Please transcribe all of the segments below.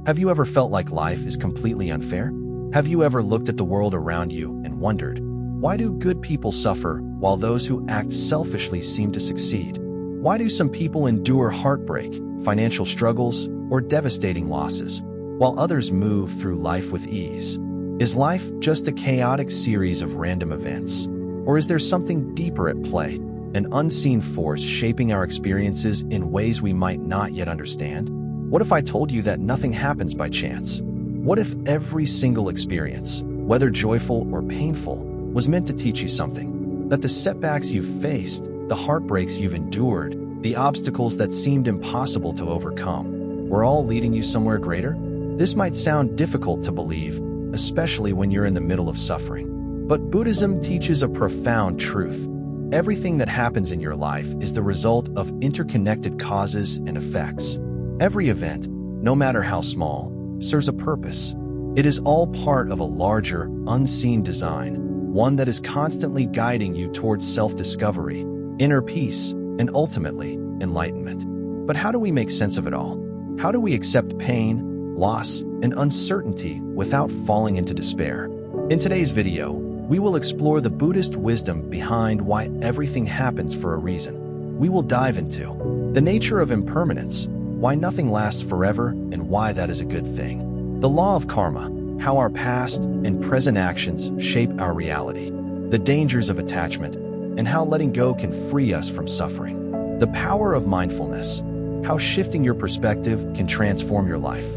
Have you ever felt like life is completely unfair? Have you ever looked at the world around you and wondered, why do good people suffer while those who act selfishly seem to succeed? Why do some people endure heartbreak, financial struggles, or devastating losses, while others move through life with ease? Is life just a chaotic series of random events? Or is there something deeper at play, an unseen force shaping our experiences in ways we might not yet understand? What if I told you that nothing happens by chance? What if every single experience, whether joyful or painful, was meant to teach you something? That the setbacks you've faced, the heartbreaks you've endured, the obstacles that seemed impossible to overcome, were all leading you somewhere greater? This might sound difficult to believe, especially when you're in the middle of suffering. But Buddhism teaches a profound truth. Everything that happens in your life is the result of interconnected causes and effects. Every event, no matter how small, serves a purpose. It is all part of a larger, unseen design, one that is constantly guiding you towards self-discovery, inner peace, and ultimately, enlightenment. But how do we make sense of it all? How do we accept pain, loss, and uncertainty without falling into despair? In today's video, we will explore the Buddhist wisdom behind why everything happens for a reason. We will dive into the nature of impermanence, why nothing lasts forever, and why that is a good thing. The law of karma, how our past and present actions shape our reality. The dangers of attachment, and how letting go can free us from suffering. The power of mindfulness, how shifting your perspective can transform your life.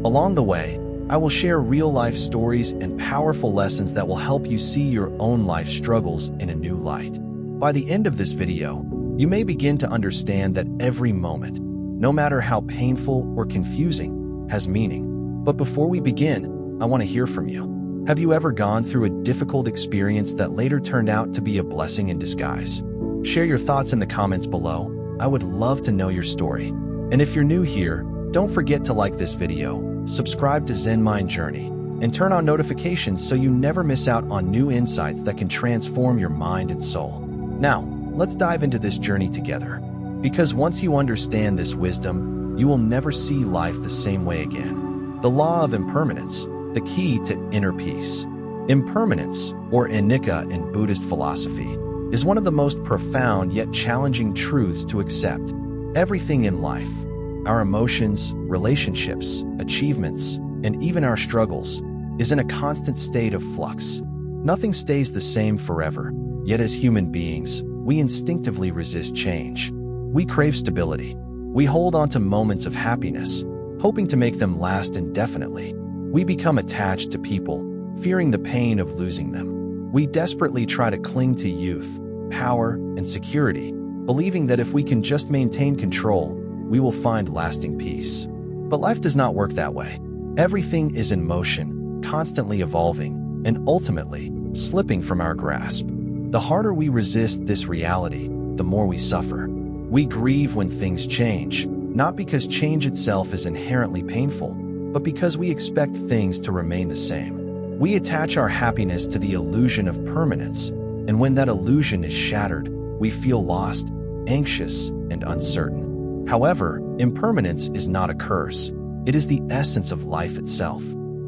Along the way, I will share real-life stories and powerful lessons that will help you see your own life struggles in a new light. By the end of this video, you may begin to understand that every moment, no matter how painful or confusing, has meaning. But before we begin, I want to hear from you. Have you ever gone through a difficult experience that later turned out to be a blessing in disguise? Share your thoughts in the comments below. I would love to know your story. And if you're new here, don't forget to like this video, subscribe to Zen Mind Journey, and turn on notifications so you never miss out on new insights that can transform your mind and soul. Now, let's dive into this journey together. Because once you understand this wisdom, you will never see life the same way again. The law of impermanence, the key to inner peace. Impermanence, or anicca in Buddhist philosophy, is one of the most profound yet challenging truths to accept. Everything in life, our emotions, relationships, achievements, and even our struggles, is in a constant state of flux. Nothing stays the same forever, yet as human beings, we instinctively resist change. We crave stability. We hold on to moments of happiness, hoping to make them last indefinitely. We become attached to people, fearing the pain of losing them. We desperately try to cling to youth, power, and security, believing that if we can just maintain control, we will find lasting peace. But life does not work that way. Everything is in motion, constantly evolving, and ultimately, slipping from our grasp. The harder we resist this reality, the more we suffer. We grieve when things change, not because change itself is inherently painful, but because we expect things to remain the same. We attach our happiness to the illusion of permanence, and when that illusion is shattered, we feel lost, anxious, and uncertain. However, impermanence is not a curse. It is the essence of life itself.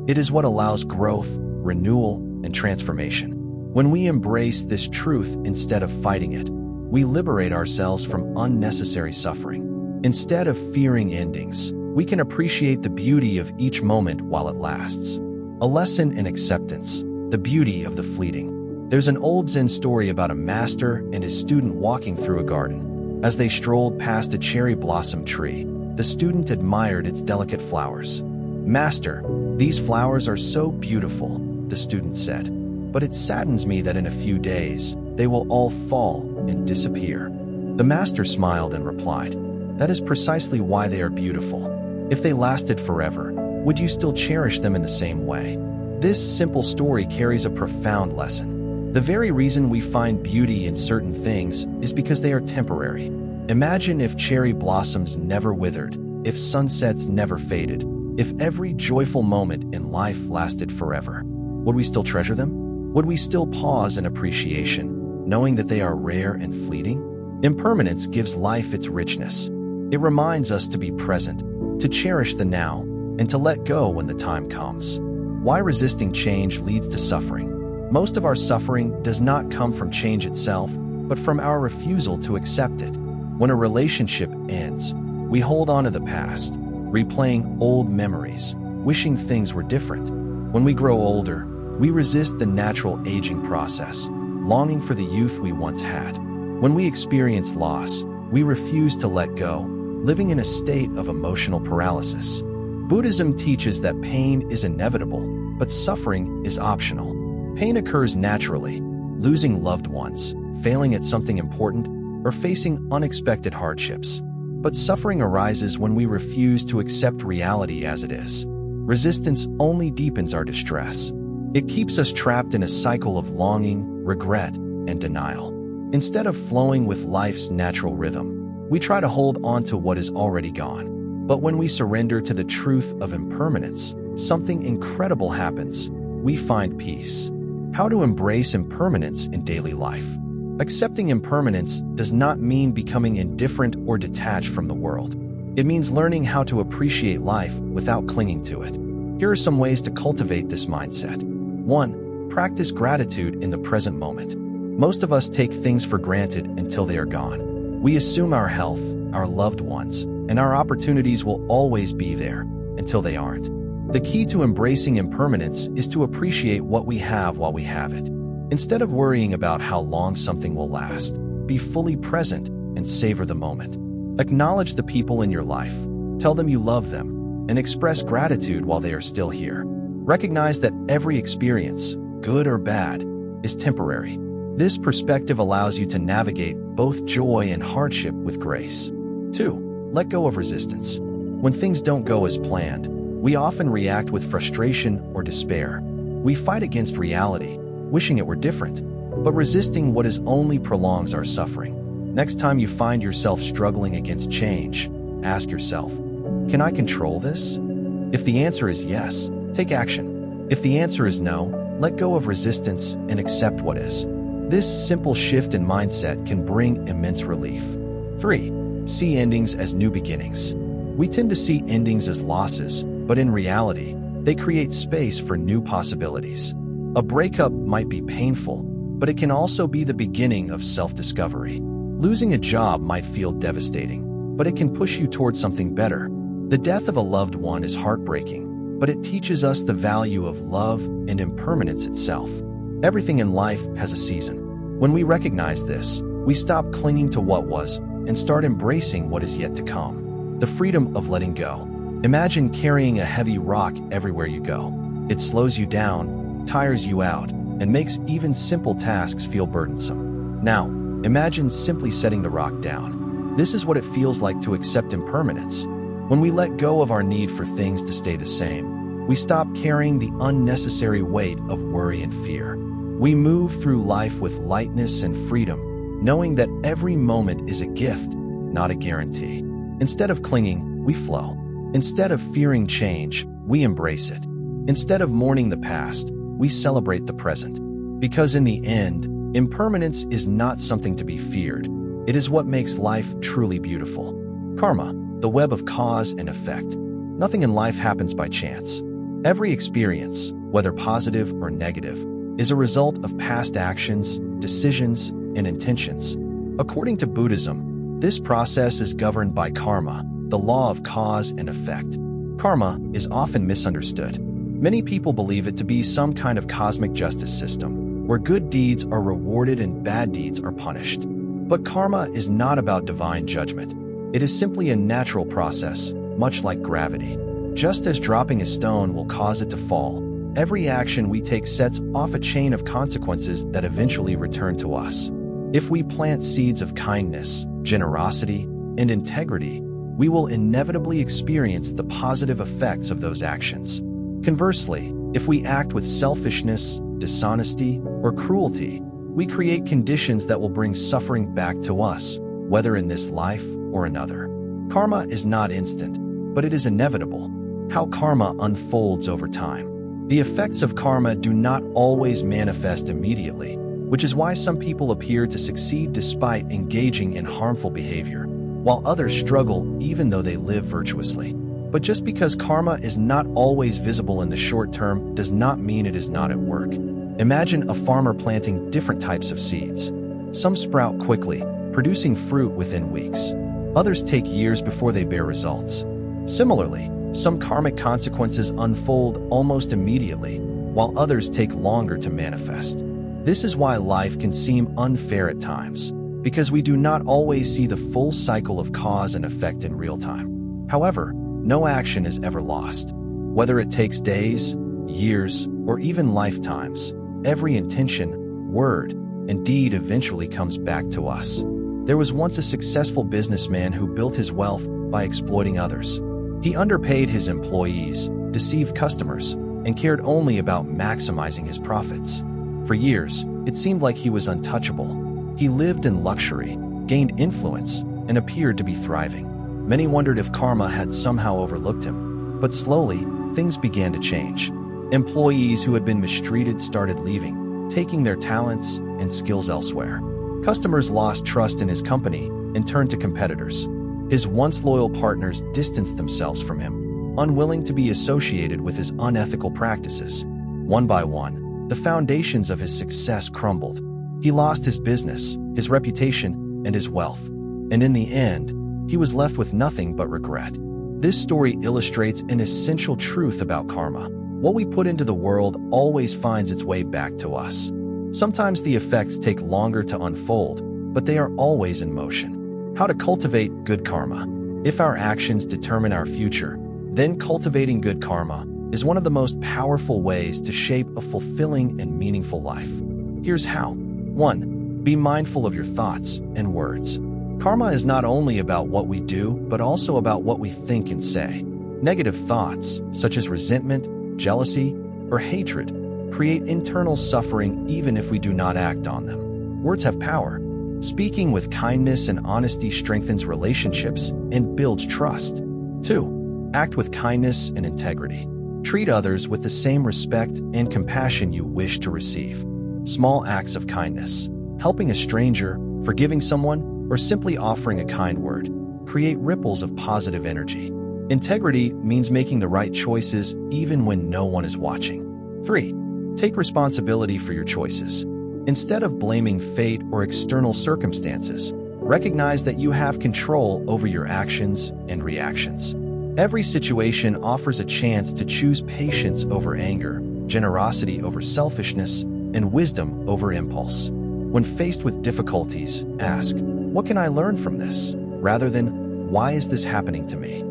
It is what allows growth, renewal, and transformation. When we embrace this truth instead of fighting it, we liberate ourselves from unnecessary suffering. Instead of fearing endings, we can appreciate the beauty of each moment while it lasts. A lesson in acceptance, the beauty of the fleeting. There's an old Zen story about a master and his student walking through a garden. As they strolled past a cherry blossom tree, the student admired its delicate flowers. "Master, these flowers are so beautiful," the student said, "but it saddens me that in a few days, they will all fall and disappear." The master smiled and replied, "That is precisely why they are beautiful. If they lasted forever, would you still cherish them in the same way?" This simple story carries a profound lesson. The very reason we find beauty in certain things is because they are temporary. Imagine if cherry blossoms never withered, if sunsets never faded, if every joyful moment in life lasted forever. Would we still treasure them? Would we still pause in appreciation, knowing that they are rare and fleeting? Impermanence gives life its richness. It reminds us to be present, to cherish the now, and to let go when the time comes. Why resisting change leads to suffering. Most of our suffering does not come from change itself, but from our refusal to accept it. When a relationship ends, we hold on to the past, replaying old memories, wishing things were different. When we grow older, we resist the natural aging process, longing for the youth we once had. When we experience loss, we refuse to let go, living in a state of emotional paralysis. Buddhism teaches that pain is inevitable, but suffering is optional. Pain occurs naturally, losing loved ones, failing at something important, or facing unexpected hardships. But suffering arises when we refuse to accept reality as it is. Resistance only deepens our distress. It keeps us trapped in a cycle of longing, regret, and denial. Instead of flowing with life's natural rhythm, we try to hold on to what is already gone. But when we surrender to the truth of impermanence, something incredible happens. We find peace. How to embrace impermanence in daily life. Accepting impermanence does not mean becoming indifferent or detached from the world. It means learning how to appreciate life without clinging to it. Here are some ways to cultivate this mindset. 1. Practice gratitude in the present moment. Most of us take things for granted until they are gone. We assume our health, our loved ones, and our opportunities will always be there until they aren't. The key to embracing impermanence is to appreciate what we have while we have it. Instead of worrying about how long something will last, be fully present and savor the moment. Acknowledge the people in your life, tell them you love them, and express gratitude while they are still here. Recognize that every experience, good or bad, is temporary. This perspective allows you to navigate both joy and hardship with grace. 2. Let go of resistance. When things don't go as planned, we often react with frustration or despair. We fight against reality, wishing it were different, but resisting what is only prolongs our suffering. Next time you find yourself struggling against change, ask yourself, can I control this? If the answer is yes, take action. If the answer is no, let go of resistance and accept what is. This simple shift in mindset can bring immense relief. 3. See endings as new beginnings. We tend to see endings as losses, but in reality, they create space for new possibilities. A breakup might be painful, but it can also be the beginning of self-discovery. Losing a job might feel devastating, but it can push you towards something better. The death of a loved one is heartbreaking, but it teaches us the value of love and impermanence itself. Everything in life has a season. When we recognize this, we stop clinging to what was and start embracing what is yet to come. The freedom of letting go. Imagine carrying a heavy rock everywhere you go. It slows you down, tires you out, and makes even simple tasks feel burdensome. Now, imagine simply setting the rock down. This is what it feels like to accept impermanence. When we let go of our need for things to stay the same, we stop carrying the unnecessary weight of worry and fear. We move through life with lightness and freedom, knowing that every moment is a gift, not a guarantee. Instead of clinging, we flow. Instead of fearing change, we embrace it. Instead of mourning the past, we celebrate the present. Because in the end, impermanence is not something to be feared. It is what makes life truly beautiful. Karma, the web of cause and effect. Nothing in life happens by chance. Every experience, whether positive or negative, is a result of past actions, decisions, and intentions. According to Buddhism, this process is governed by karma, the law of cause and effect. Karma is often misunderstood. Many people believe it to be some kind of cosmic justice system, where good deeds are rewarded and bad deeds are punished. But karma is not about divine judgment. It is simply a natural process, much like gravity. Just as dropping a stone will cause it to fall, every action we take sets off a chain of consequences that eventually return to us. If we plant seeds of kindness, generosity, and integrity, we will inevitably experience the positive effects of those actions. Conversely, if we act with selfishness, dishonesty, or cruelty, we create conditions that will bring suffering back to us, whether in this life or another. Karma is not instant, but it is inevitable. How karma unfolds over time. The effects of karma do not always manifest immediately, which is why some people appear to succeed despite engaging in harmful behavior, while others struggle even though they live virtuously. But just because karma is not always visible in the short term does not mean it is not at work. Imagine a farmer planting different types of seeds. Some sprout quickly, producing fruit within weeks. Others take years before they bear results. Similarly, some karmic consequences unfold almost immediately, while others take longer to manifest. This is why life can seem unfair at times, because we do not always see the full cycle of cause and effect in real time. However, no action is ever lost. Whether it takes days, years, or even lifetimes, every intention, word, and deed eventually comes back to us. There was once a successful businessman who built his wealth by exploiting others. He underpaid his employees, deceived customers, and cared only about maximizing his profits. For years, it seemed like he was untouchable. He lived in luxury, gained influence, and appeared to be thriving. Many wondered if karma had somehow overlooked him. But slowly, things began to change. Employees who had been mistreated started leaving, taking their talents and skills elsewhere. Customers lost trust in his company and turned to competitors. His once loyal partners distanced themselves from him, unwilling to be associated with his unethical practices. One by one, the foundations of his success crumbled. He lost his business, his reputation, and his wealth. And in the end, he was left with nothing but regret. This story illustrates an essential truth about karma. What we put into the world always finds its way back to us. Sometimes the effects take longer to unfold, but they are always in motion. How to cultivate good karma. If our actions determine our future, then cultivating good karma is one of the most powerful ways to shape a fulfilling and meaningful life. Here's how. 1. Be mindful of your thoughts and words. Karma is not only about what we do, but also about what we think and say. Negative thoughts, such as resentment, jealousy, or hatred, create internal suffering even if we do not act on them. Words have power. Speaking with kindness and honesty strengthens relationships and builds trust. 2. Act with kindness and integrity. Treat others with the same respect and compassion you wish to receive. Small acts of kindness, helping a stranger, forgiving someone, or simply offering a kind word, create ripples of positive energy. Integrity means making the right choices even when no one is watching. 3. Take responsibility for your choices. Instead of blaming fate or external circumstances, recognize that you have control over your actions and reactions. Every situation offers a chance to choose patience over anger, generosity over selfishness, and wisdom over impulse. When faced with difficulties, ask, "What can I learn from this?" rather than, "Why is this happening to me?"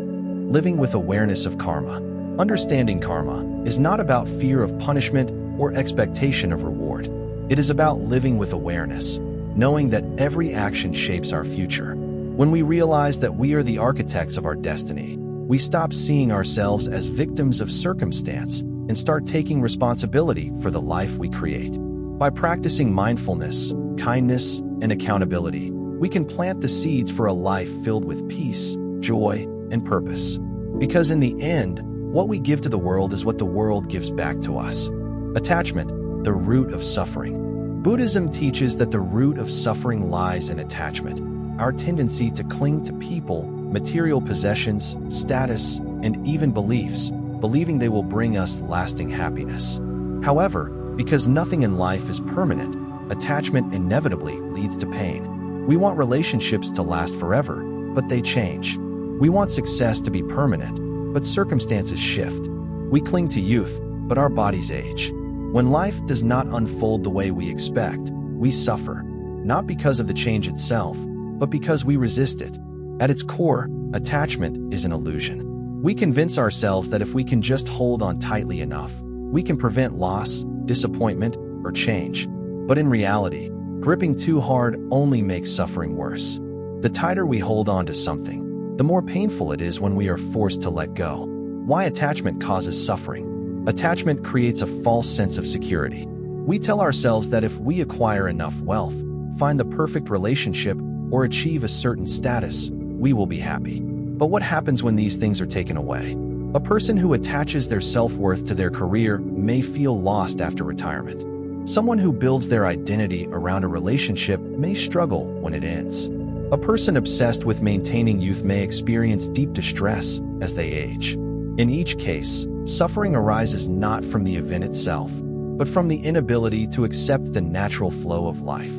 Living with awareness of karma. Understanding karma is not about fear of punishment or expectation of reward. It is about living with awareness, knowing that every action shapes our future. When we realize that we are the architects of our destiny, we stop seeing ourselves as victims of circumstance and start taking responsibility for the life we create. By practicing mindfulness, kindness, and accountability, we can plant the seeds for a life filled with peace, joy, and purpose. Because in the end, what we give to the world is what the world gives back to us. Attachment, the root of suffering. Buddhism teaches that the root of suffering lies in attachment, our tendency to cling to people, material possessions, status, and even beliefs, believing they will bring us lasting happiness. However, because nothing in life is permanent, attachment inevitably leads to pain. We want relationships to last forever, but they change. We want success to be permanent, but circumstances shift. We cling to youth, but our bodies age. When life does not unfold the way we expect, we suffer, not because of the change itself, but because we resist it. At its core, attachment is an illusion. We convince ourselves that if we can just hold on tightly enough, we can prevent loss, disappointment, or change. But in reality, gripping too hard only makes suffering worse. The tighter we hold on to something, the more painful it is when we are forced to let go. Why attachment causes suffering? Attachment creates a false sense of security. We tell ourselves that if we acquire enough wealth, find the perfect relationship, or achieve a certain status, we will be happy. But what happens when these things are taken away? A person who attaches their self-worth to their career may feel lost after retirement. Someone who builds their identity around a relationship may struggle when it ends. A person obsessed with maintaining youth may experience deep distress as they age. In each case, suffering arises not from the event itself, but from the inability to accept the natural flow of life.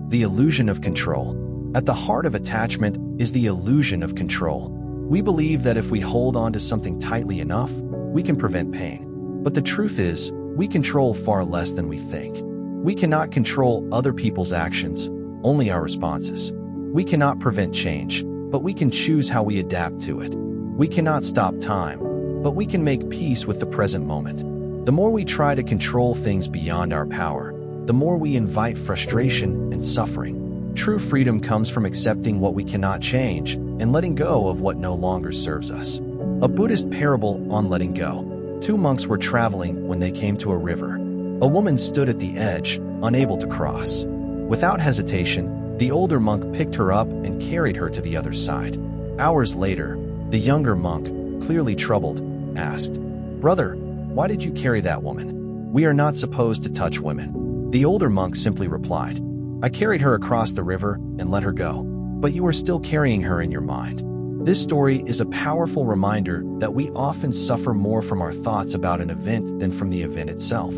The illusion of control. At the heart of attachment is the illusion of control. We believe that if we hold on to something tightly enough, we can prevent pain. But the truth is, we control far less than we think. We cannot control other people's actions, only our responses. We cannot prevent change, but we can choose how we adapt to it. We cannot stop time, but we can make peace with the present moment. The more we try to control things beyond our power, the more we invite frustration and suffering. True freedom comes from accepting what we cannot change and letting go of what no longer serves us. A Buddhist parable on letting go. Two monks were traveling when they came to a river. A woman stood at the edge, unable to cross. Without hesitation, the older monk picked her up and carried her to the other side. Hours later, the younger monk, clearly troubled, asked, "Brother, why did you carry that woman? We are not supposed to touch women." The older monk simply replied, "I carried her across the river and let her go, but you are still carrying her in your mind." This story is a powerful reminder that we often suffer more from our thoughts about an event than from the event itself.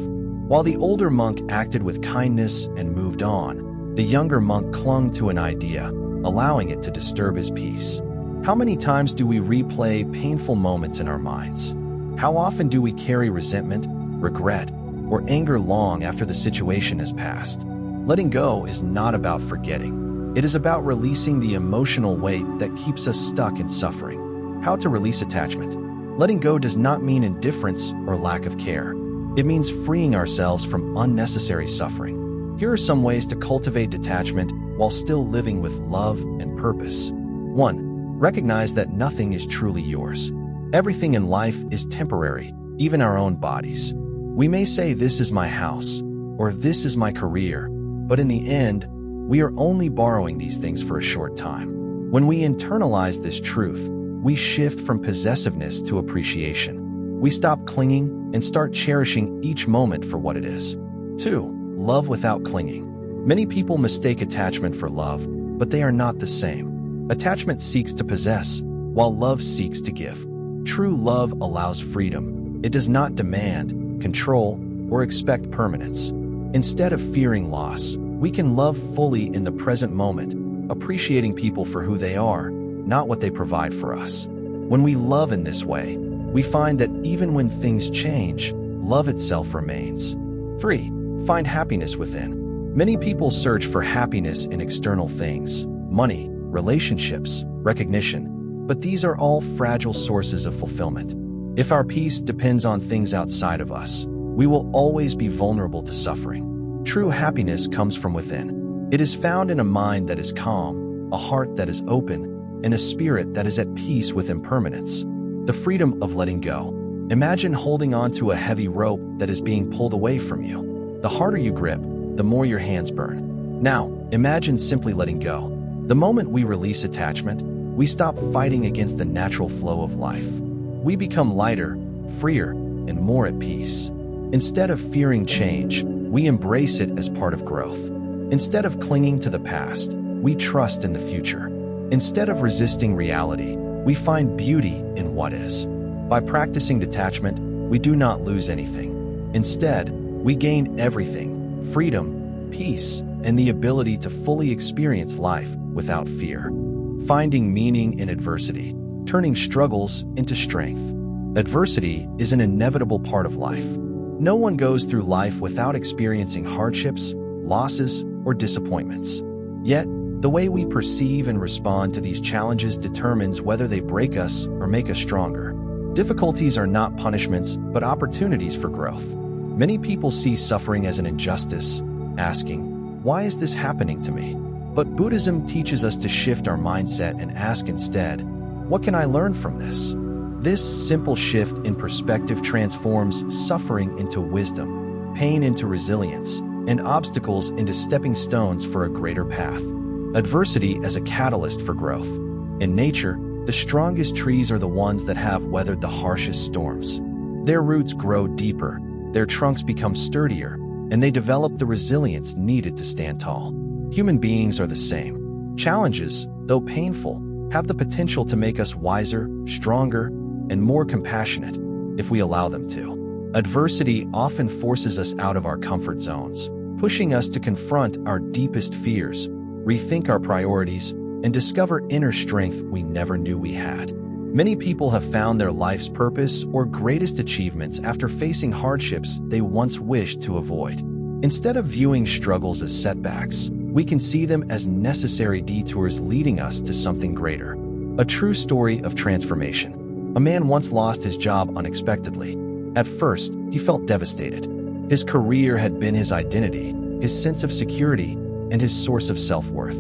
While the older monk acted with kindness and moved on, the younger monk clung to an idea, allowing it to disturb his peace. How many times do we replay painful moments in our minds? How often do we carry resentment, regret, or anger long after the situation has passed? Letting go is not about forgetting. It is about releasing the emotional weight that keeps us stuck in suffering. How to release attachment. Letting go does not mean indifference or lack of care. It means freeing ourselves from unnecessary suffering. Here are some ways to cultivate detachment while still living with love and purpose. 1. Recognize that nothing is truly yours. Everything in life is temporary, even our own bodies. We may say this is my house, or this is my career, but in the end, we are only borrowing these things for a short time. When we internalize this truth, we shift from possessiveness to appreciation. We stop clinging and start cherishing each moment for what it is. 2. Love without clinging. Many people mistake attachment for love, but they are not the same. Attachment seeks to possess, while love seeks to give. True love allows freedom. It does not demand, control, or expect permanence. Instead of fearing loss, we can love fully in the present moment, appreciating people for who they are, not what they provide for us. When we love in this way, we find that even when things change, love itself remains. 3. Find happiness within. Many people search for happiness in external things, money, relationships, recognition, but these are all fragile sources of fulfillment. If our peace depends on things outside of us, we will always be vulnerable to suffering. True happiness comes from within. It is found in a mind that is calm, a heart that is open, and a spirit that is at peace with impermanence. The freedom of letting go. Imagine holding on to a heavy rope that is being pulled away from you. The harder you grip, the more your hands burn. Now, imagine simply letting go. The moment we release attachment, we stop fighting against the natural flow of life. We become lighter, freer, and more at peace. Instead of fearing change, we embrace it as part of growth. Instead of clinging to the past, we trust in the future. Instead of resisting reality, we find beauty in what is. By practicing detachment, we do not lose anything. Instead, we gain everything: freedom, peace, and the ability to fully experience life without fear. Finding meaning in adversity, turning struggles into strength. Adversity is an inevitable part of life. No one goes through life without experiencing hardships, losses, or disappointments. Yet, the way we perceive and respond to these challenges determines whether they break us or make us stronger. Difficulties are not punishments, but opportunities for growth. Many people see suffering as an injustice, asking, "Why is this happening to me?" But Buddhism teaches us to shift our mindset and ask instead, "What can I learn from this?" This simple shift in perspective transforms suffering into wisdom, pain into resilience, and obstacles into stepping stones for a greater path. Adversity as a catalyst for growth. In nature, the strongest trees are the ones that have weathered the harshest storms. Their roots grow deeper, their trunks become sturdier, and they develop the resilience needed to stand tall. Human beings are the same. Challenges, though painful, have the potential to make us wiser, stronger, and more compassionate if we allow them to. Adversity often forces us out of our comfort zones, pushing us to confront our deepest fears, rethink our priorities, and discover inner strength we never knew we had. Many people have found their life's purpose or greatest achievements after facing hardships they once wished to avoid. Instead of viewing struggles as setbacks, we can see them as necessary detours leading us to something greater. A true story of transformation. A man once lost his job unexpectedly. At first, he felt devastated. His career had been his identity, his sense of security, and his source of self-worth.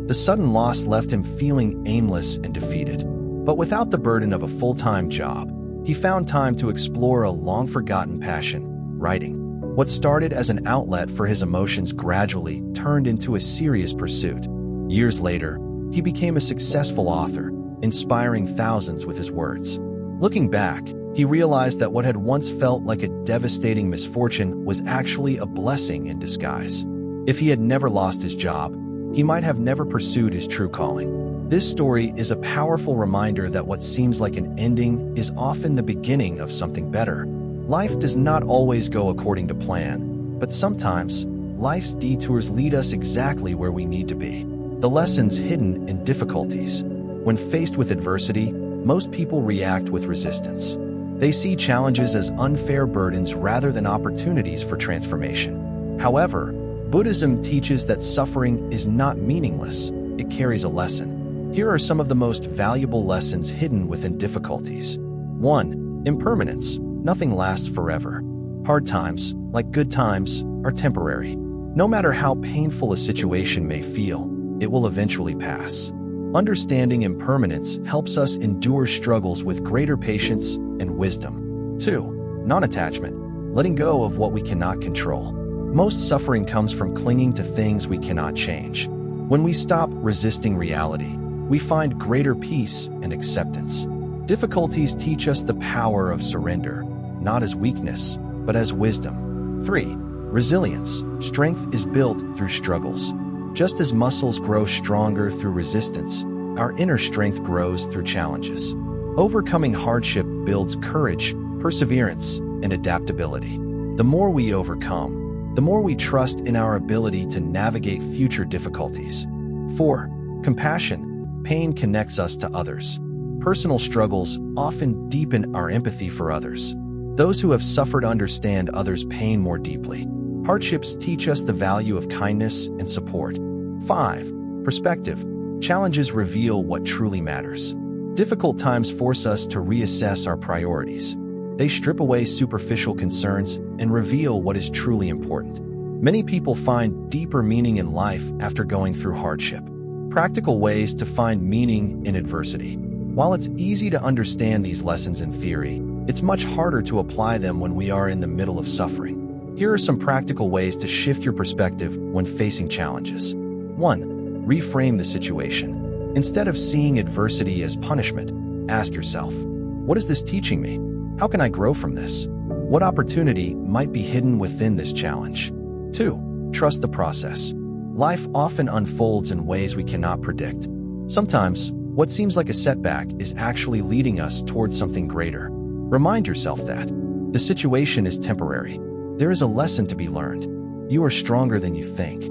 The sudden loss left him feeling aimless and defeated. But without the burden of a full-time job, he found time to explore a long-forgotten passion, writing. What started as an outlet for his emotions gradually turned into a serious pursuit. Years later, he became a successful author, inspiring thousands with his words. Looking back, he realized that what had once felt like a devastating misfortune was actually a blessing in disguise. If he had never lost his job, he might have never pursued his true calling. This story is a powerful reminder that what seems like an ending is often the beginning of something better. Life does not always go according to plan, but sometimes life's detours lead us exactly where we need to be. The lessons hidden in difficulties. When faced with adversity, most people react with resistance. They see challenges as unfair burdens rather than opportunities for transformation. However, Buddhism teaches that suffering is not meaningless, it carries a lesson. Here are some of the most valuable lessons hidden within difficulties. 1. Impermanence. Nothing lasts forever. Hard times, like good times, are temporary. No matter how painful a situation may feel, it will eventually pass. Understanding impermanence helps us endure struggles with greater patience and wisdom. 2. Non-attachment. Letting go of what we cannot control. Most suffering comes from clinging to things we cannot change. When we stop resisting reality, we find greater peace and acceptance. Difficulties teach us the power of surrender, not as weakness, but as wisdom. 3. Resilience. Strength is built through struggles. Just as muscles grow stronger through resistance, our inner strength grows through challenges. Overcoming hardship builds courage, perseverance, and adaptability. The more we overcome, the more we trust in our ability to navigate future difficulties. 4. Compassion. Pain connects us to others. Personal struggles often deepen our empathy for others. Those who have suffered understand others' pain more deeply. Hardships teach us the value of kindness and support. 5. Perspective. Challenges reveal what truly matters. Difficult times force us to reassess our priorities. They strip away superficial concerns and reveal what is truly important. Many people find deeper meaning in life after going through hardship. Practical ways to find meaning in adversity. While it's easy to understand these lessons in theory, it's much harder to apply them when we are in the middle of suffering. Here are some practical ways to shift your perspective when facing challenges. 1. Reframe the situation. Instead of seeing adversity as punishment, ask yourself, what is this teaching me? How can I grow from this? What opportunity might be hidden within this challenge? 2. Trust the process. Life often unfolds in ways we cannot predict. Sometimes, what seems like a setback is actually leading us towards something greater. Remind yourself that the situation is temporary. There is a lesson to be learned. You are stronger than you think.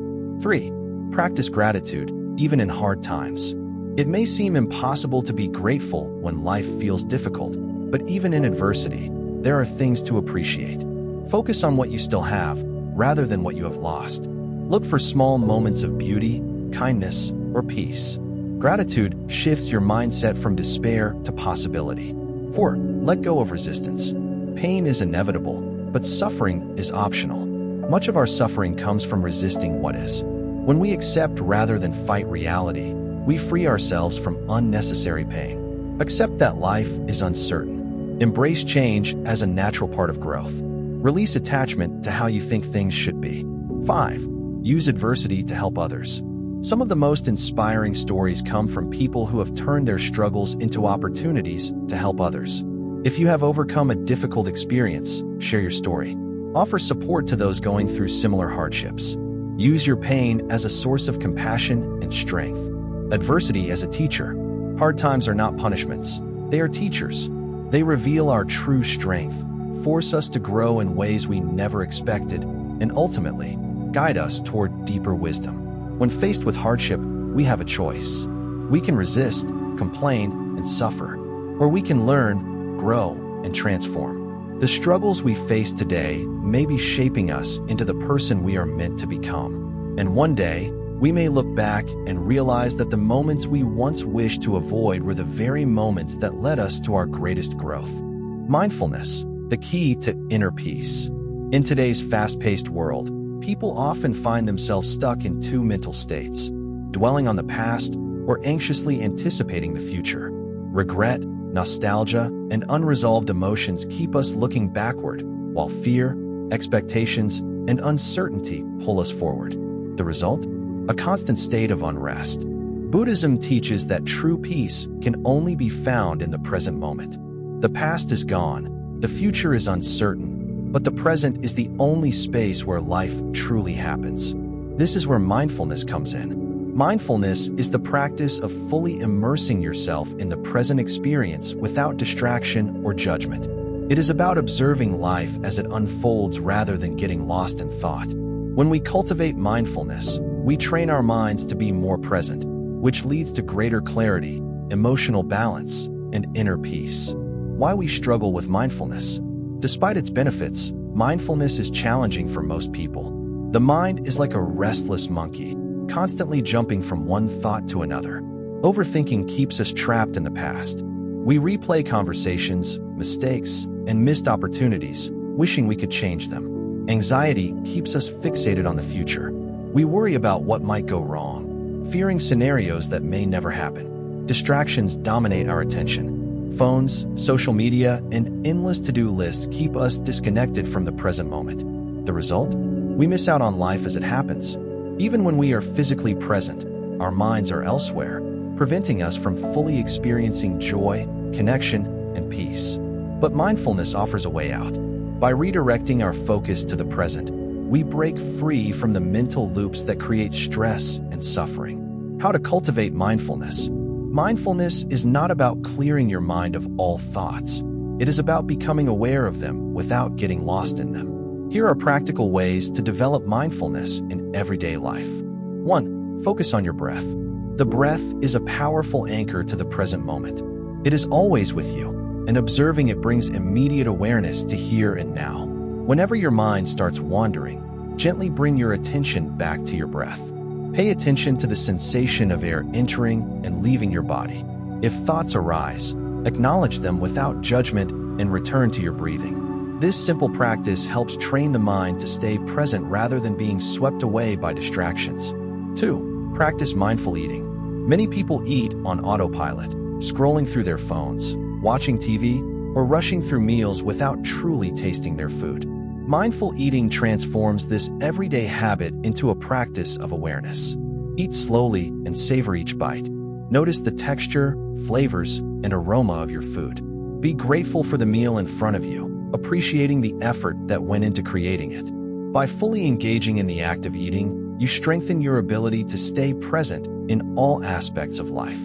3. Practice gratitude, even in hard times. It may seem impossible to be grateful when life feels difficult, but even in adversity, there are things to appreciate. Focus on what you still have, rather than what you have lost. Look for small moments of beauty, kindness, or peace. Gratitude shifts your mindset from despair to possibility. 4. Let go of resistance. Pain is inevitable, but suffering is optional. Much of our suffering comes from resisting what is. When we accept rather than fight reality, we free ourselves from unnecessary pain. Accept that life is uncertain. Embrace change as a natural part of growth. Release attachment to how you think things should be. 5. Use adversity to help others. Some of the most inspiring stories come from people who have turned their struggles into opportunities to help others. If you have overcome a difficult experience, share your story. Offer support to those going through similar hardships. Use your pain as a source of compassion and strength. adversity as a teacher. Hard times are not punishments. They are teachers. They reveal our true strength, force us to grow in ways we never expected, and ultimately, guide us toward deeper wisdom. When faced with hardship, we have a choice. We can resist, complain, and suffer, or we can learn, grow, and transform. The struggles we face today may be shaping us into the person we are meant to become. And one day, we may look back and realize that the moments we once wished to avoid were the very moments that led us to our greatest growth. Mindfulness, the key to inner peace. In today's fast-paced world, people often find themselves stuck in two mental states, dwelling on the past or anxiously anticipating the future. Regret, nostalgia, and unresolved emotions keep us looking backward, while fear, expectations, and uncertainty pull us forward. The result? A constant state of unrest. Buddhism teaches that true peace can only be found in the present moment. The past is gone, the future is uncertain, but the present is the only space where life truly happens. This is where mindfulness comes in. Mindfulness is the practice of fully immersing yourself in the present experience without distraction or judgment. It is about observing life as it unfolds rather than getting lost in thought. When we cultivate mindfulness, we train our minds to be more present, which leads to greater clarity, emotional balance, and inner peace. Why we struggle with mindfulness? Despite its benefits, mindfulness is challenging for most people. The mind is like a restless monkey, constantly jumping from one thought to another. Overthinking keeps us trapped in the past. We replay conversations, mistakes, and missed opportunities, wishing we could change them. Anxiety keeps us fixated on the future. We worry about what might go wrong, fearing scenarios that may never happen. Distractions dominate our attention. Phones, social media, and endless to-do lists keep us disconnected from the present moment. The result? We miss out on life as it happens. Even when we are physically present, our minds are elsewhere, preventing us from fully experiencing joy, connection, and peace. But mindfulness offers a way out. By redirecting our focus to the present, we break free from the mental loops that create stress and suffering. How to cultivate mindfulness? Mindfulness is not about clearing your mind of all thoughts. It is about becoming aware of them without getting lost in them. Here are practical ways to develop mindfulness in everyday life. 1. Focus on your breath. The breath is a powerful anchor to the present moment. It is always with you, and observing it brings immediate awareness to here and now. Whenever your mind starts wandering, gently bring your attention back to your breath. Pay attention to the sensation of air entering and leaving your body. If thoughts arise, acknowledge them without judgment and return to your breathing. This simple practice helps train the mind to stay present rather than being swept away by distractions. 2. Practice mindful eating. Many people eat on autopilot, scrolling through their phones, watching TV, or rushing through meals without truly tasting their food. Mindful eating transforms this everyday habit into a practice of awareness. Eat slowly and savor each bite. Notice the texture, flavors, and aroma of your food. Be grateful for the meal in front of you, appreciating the effort that went into creating it. By fully engaging in the act of eating, you strengthen your ability to stay present in all aspects of life.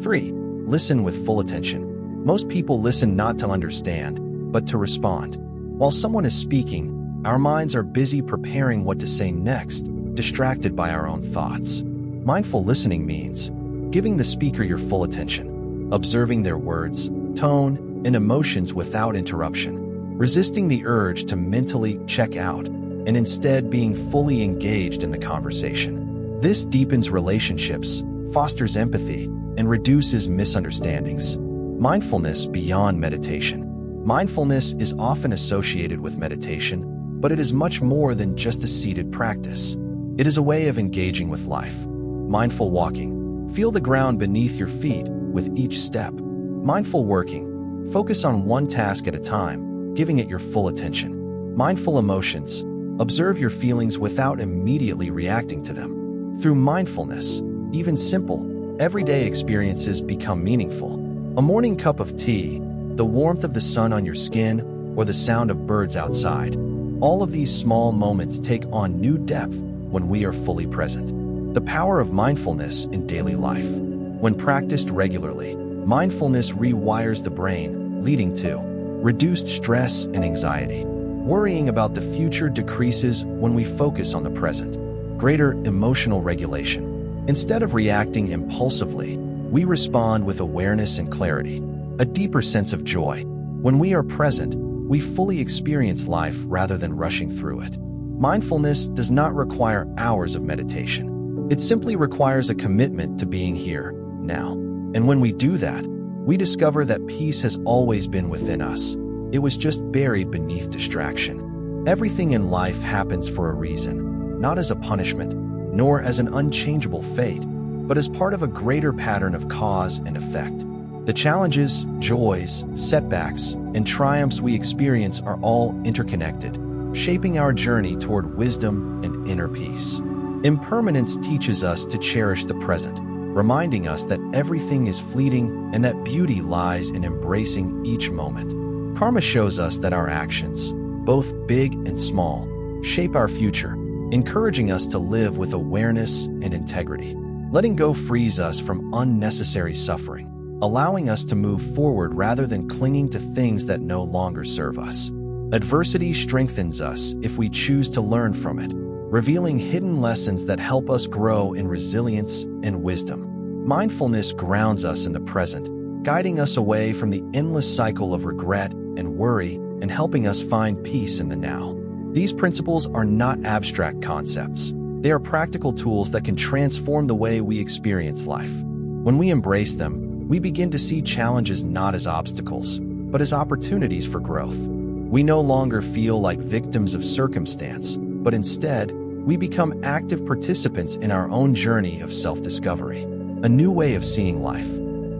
3. Listen with full attention. Most people listen not to understand, but to respond. While someone is speaking, our minds are busy preparing what to say next, distracted by our own thoughts. Mindful listening means giving the speaker your full attention, observing their words, tone, and emotions without interruption, resisting the urge to mentally check out, and instead being fully engaged in the conversation. This deepens relationships, fosters empathy, and reduces misunderstandings. Mindfulness beyond meditation. Mindfulness is often associated with meditation, but it is much more than just a seated practice. It is a way of engaging with life. Mindful walking. Feel the ground beneath your feet with each step. Mindful working. Focus on one task at a time, giving it your full attention. Mindful emotions. Observe your feelings without immediately reacting to them. Through mindfulness, even simple, everyday experiences become meaningful. A morning cup of tea, the warmth of the sun on your skin, or the sound of birds outside. All of these small moments take on new depth when we are fully present. The power of mindfulness in daily life. When practiced regularly, mindfulness rewires the brain, leading to reduced stress and anxiety. Worrying about the future decreases when we focus on the present. Greater emotional regulation. Instead of reacting impulsively, we respond with awareness and clarity. A deeper sense of joy. When we are present, we fully experience life rather than rushing through it. Mindfulness does not require hours of meditation. It simply requires a commitment to being here, now. And when we do that, we discover that peace has always been within us. It was just buried beneath distraction. Everything in life happens for a reason, not as a punishment, nor as an unchangeable fate, but as part of a greater pattern of cause and effect. The challenges, joys, setbacks, and triumphs we experience are all interconnected, shaping our journey toward wisdom and inner peace. Impermanence teaches us to cherish the present, reminding us that everything is fleeting and that beauty lies in embracing each moment. Karma shows us that our actions, both big and small, shape our future, encouraging us to live with awareness and integrity. Letting go frees us from unnecessary suffering, allowing us to move forward rather than clinging to things that no longer serve us. Adversity strengthens us if we choose to learn from it, revealing hidden lessons that help us grow in resilience and wisdom. Mindfulness grounds us in the present, guiding us away from the endless cycle of regret and worry and helping us find peace in the now. These principles are not abstract concepts. They are practical tools that can transform the way we experience life. When we embrace them, we begin to see challenges not as obstacles, but as opportunities for growth. We no longer feel like victims of circumstance, but instead, we become active participants in our own journey of self-discovery. A new way of seeing life.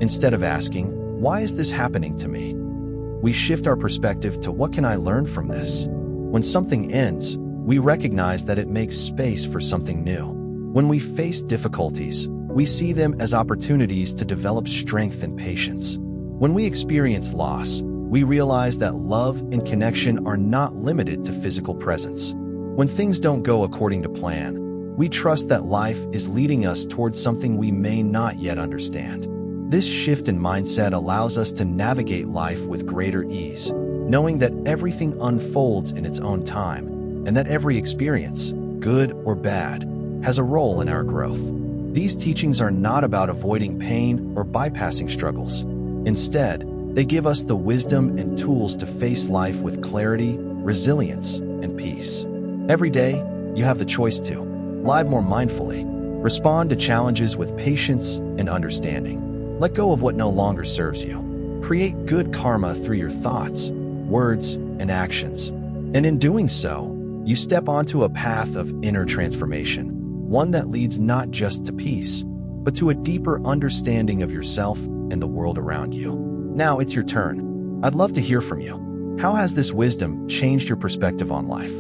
Instead of asking, "Why is this happening to me?" we shift our perspective to "What can I learn from this?" When something ends, we recognize that it makes space for something new. When we face difficulties, we see them as opportunities to develop strength and patience. When we experience loss, we realize that love and connection are not limited to physical presence. When things don't go according to plan, we trust that life is leading us towards something we may not yet understand. This shift in mindset allows us to navigate life with greater ease, knowing that everything unfolds in its own time, and that every experience, good or bad, has a role in our growth. These teachings are not about avoiding pain or bypassing struggles. Instead, they give us the wisdom and tools to face life with clarity, resilience, and peace. Every day, you have the choice to live more mindfully, respond to challenges with patience and understanding, let go of what no longer serves you, create good karma through your thoughts, words, and actions, and in doing so, you step onto a path of inner transformation, one that leads not just to peace, but to a deeper understanding of yourself and the world around you. Now it's your turn. I'd love to hear from you. How has this wisdom changed your perspective on life?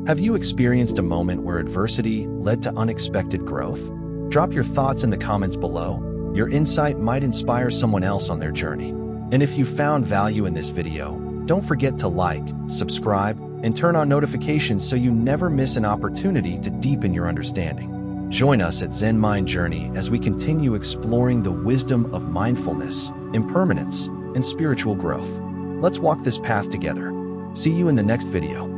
Have you experienced a moment where adversity led to unexpected growth? Drop your thoughts in the comments below. Your insight might inspire someone else on their journey. And if you found value in this video, don't forget to like, subscribe, and turn on notifications so you never miss an opportunity to deepen your understanding. Join us at Zen Mind Journey as we continue exploring the wisdom of mindfulness, impermanence, and spiritual growth. Let's walk this path together. See you in the next video.